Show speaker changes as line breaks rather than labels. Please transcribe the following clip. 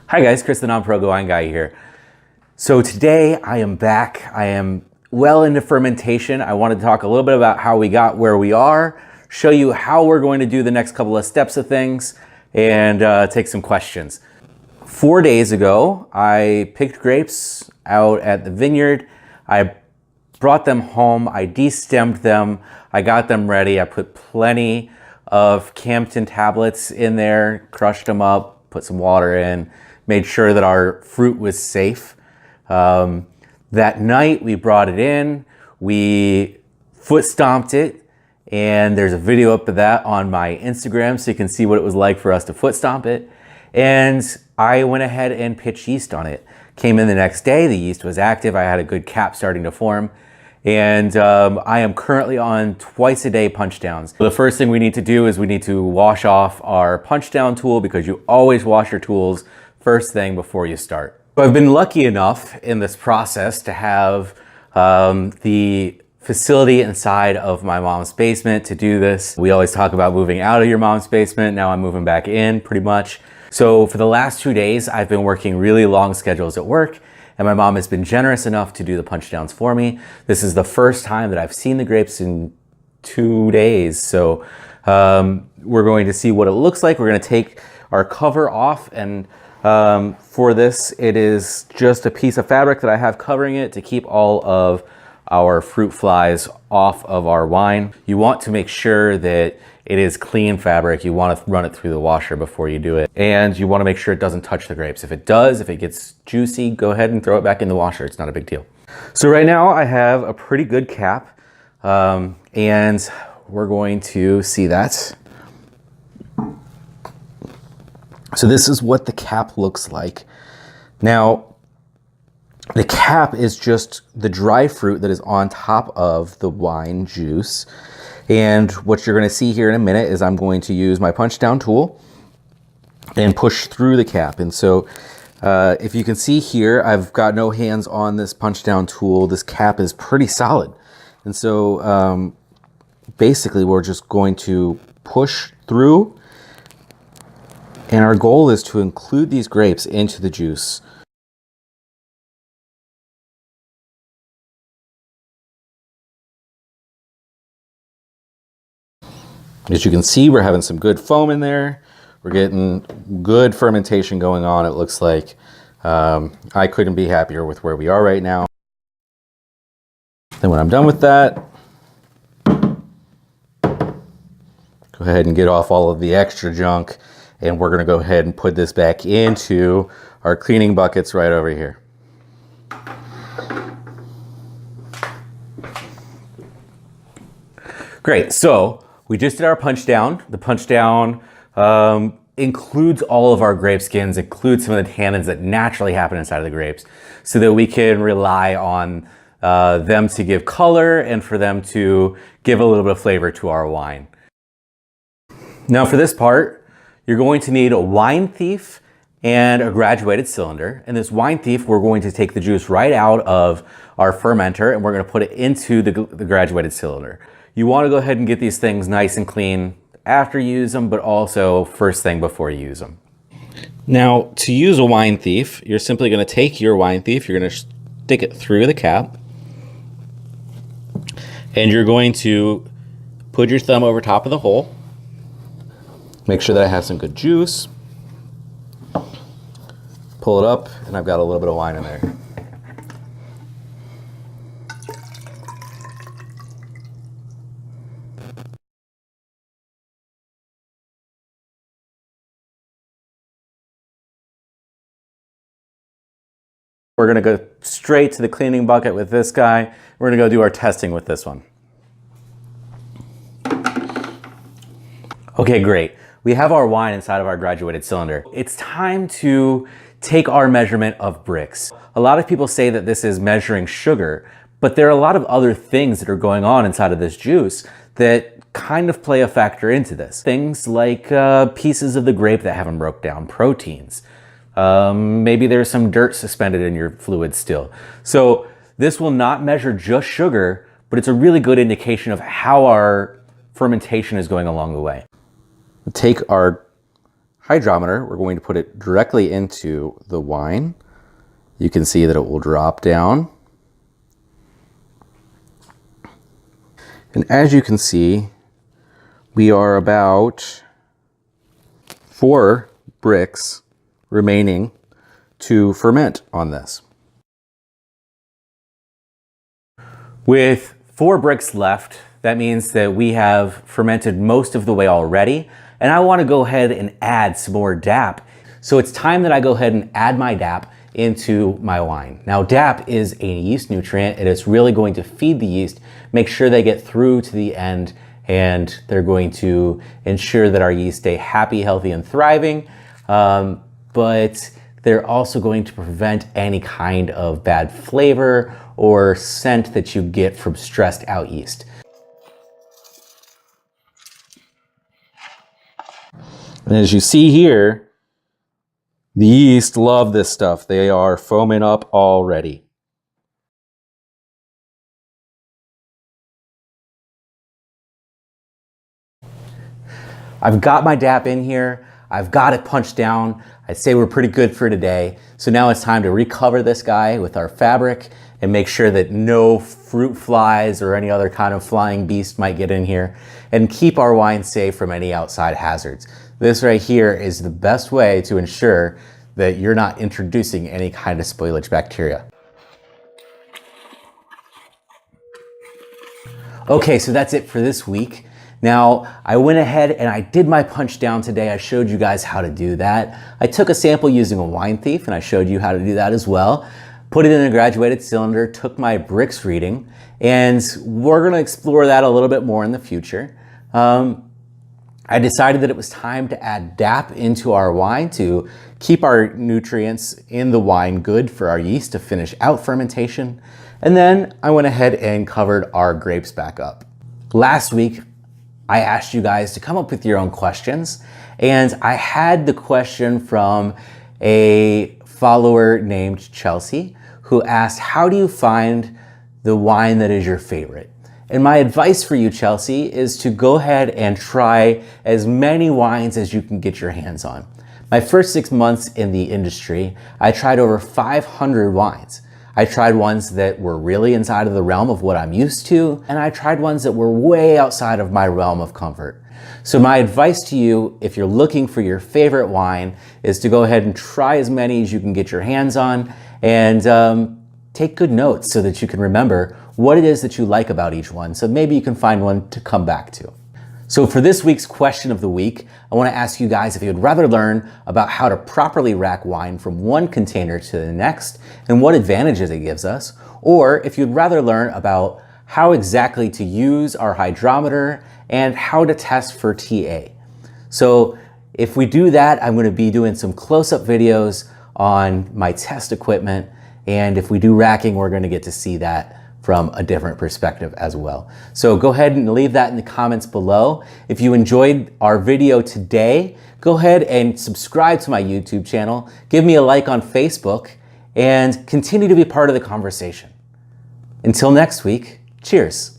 Hi guys, Chris the Non-Pro Wine Guy here. So today I am back. I am well into fermentation. I want to talk a little bit about how we got where we are, show you how we're going to do the next couple of steps of things, and take some questions. 4 days ago, I picked grapes out at the vineyard. I brought them home, I destemmed them, I got them ready. I put plenty of Campton tablets in there, crushed them up, put some water in, made sure that our fruit was safe. That night we brought it in, we foot stomped it, and there's a video up of that on my Instagram so you can see what it was like for us to foot stomp it. And I went ahead and pitched yeast on it. Came in the next day, the yeast was active, I had a good cap starting to form. And I am currently on twice-a-day punchdowns. The first thing we need to do is we need to wash off our punchdown tool, because you always wash your tools first thing before you start. So I've been lucky enough in this process to have the facility inside of my mom's basement to do this. We always talk about moving out of your mom's basement. Now I'm moving back in pretty much. So for the last 2 days, I've been working really long schedules at work, and my mom has been generous enough to do the punchdowns for me. This is the first time that I've seen the grapes in 2 days. So we're going to see what it looks like. We're gonna take our cover off, and for this, it is just a piece of fabric that I have covering it to keep all of our fruit flies off of our wine. You want to make sure that it is clean fabric. You want to run it through the washer before you do it. And you want to make sure it doesn't touch the grapes. If it does, if it gets juicy, go ahead and throw it back in the washer. It's not a big deal. So right now I have a pretty good cap, and we're going to see that. So this is what the cap looks like. Now, the cap is just the dry fruit that is on top of the wine juice. And what you're gonna see here in a minute is I'm going to use my punch down tool and push through the cap. And so if you can see here, I've got no hands on this punch down tool. This cap is pretty solid. And so basically we're just going to push through, and our goal is to include these grapes into the juice. As you can see, we're having some good foam in there. We're getting good fermentation going on, it looks like. I couldn't be happier with where we are right now. Then when I'm done with that, go ahead and get off all of the extra junk, and we're gonna go ahead and put this back into our cleaning buckets right over here. Great, so we just did our punch down. The punch down includes all of our grape skins, includes some of the tannins that naturally happen inside of the grapes, so that we can rely on them to give color and for them to give a little bit of flavor to our wine. Now for this part, you're going to need a wine thief and a graduated cylinder. And this wine thief, we're going to take the juice right out of our fermenter, and we're gonna put it into the graduated cylinder. You wanna go ahead and get these things nice and clean after you use them, but also first thing before you use them. Now, to use a wine thief, you're simply gonna take your wine thief, you're gonna stick it through the cap, and you're going to put your thumb over top of the hole. Make sure that I have some good juice. Pull it up, and I've got a little bit of wine in there. We're gonna go straight to the cleaning bucket with this guy. We're gonna go do our testing with this one. Okay, great. We have our wine inside of our graduated cylinder. It's time to take our measurement of bricks. A lot of people say that this is measuring sugar, but there are a lot of other things that are going on inside of this juice that kind of play a factor into this. Things like pieces of the grape that haven't broke down, proteins. Maybe there's some dirt suspended in your fluid still. So this will not measure just sugar, but it's a really good indication of how our fermentation is going along the way. Take our hydrometer, we're going to put it directly into the wine. You can see that it will drop down. And as you can see, we are about 4 bricks remaining to ferment on this. With 4 bricks left, that means that we have fermented most of the way already, and I want to go ahead and add some more DAP. So it's time that I go ahead and add my DAP into my wine. Now DAP is a yeast nutrient, and it's really going to feed the yeast, make sure they get through to the end, and they're going to ensure that our yeast stay happy, healthy, and thriving. But they're also going to prevent any kind of bad flavor or scent that you get from stressed out yeast. And as you see here, the yeast love this stuff. They are foaming up already. I've got my DAP in here. I've got it punched down. I'd say we're pretty good for today. So now it's time to recover this guy with our fabric and make sure that no fruit flies or any other kind of flying beast might get in here, and keep our wine safe from any outside hazards. This right here is the best way to ensure that you're not introducing any kind of spoilage bacteria. Okay, so that's it for this week. Now, I went ahead and I did my punch down today. I showed you guys how to do that. I took a sample using a wine thief, and I showed you how to do that as well. Put it in a graduated cylinder, took my bricks reading, and we're gonna explore that a little bit more in the future. I decided that it was time to add DAP into our wine to keep our nutrients in the wine good for our yeast to finish out fermentation. And then I went ahead and covered our grapes back up. Last week, I asked you guys to come up with your own questions, and I had the question from a follower named Chelsea who asked, how do you find the wine that is your favorite? And my advice for you, Chelsea, is to go ahead and try as many wines as you can get your hands on. My first 6 months in the industry, I tried over 500 wines. I tried ones that were really inside of the realm of what I'm used to, and I tried ones that were way outside of my realm of comfort. So my advice to you, if you're looking for your favorite wine, is to go ahead and try as many as you can get your hands on, and take good notes so that you can remember what it is that you like about each one, so maybe you can find one to come back to. So for this week's question of the week, I want to ask you guys if you'd rather learn about how to properly rack wine from one container to the next and what advantages it gives us, or if you'd rather learn about how exactly to use our hydrometer and how to test for TA. So if we do that, I'm going to be doing some close-up videos on my test equipment, and if we do racking, we're going to get to see that from a different perspective as well. So go ahead and leave that in the comments below. If you enjoyed our video today, go ahead and subscribe to my YouTube channel, give me a like on Facebook, and continue to be part of the conversation. Until next week, cheers.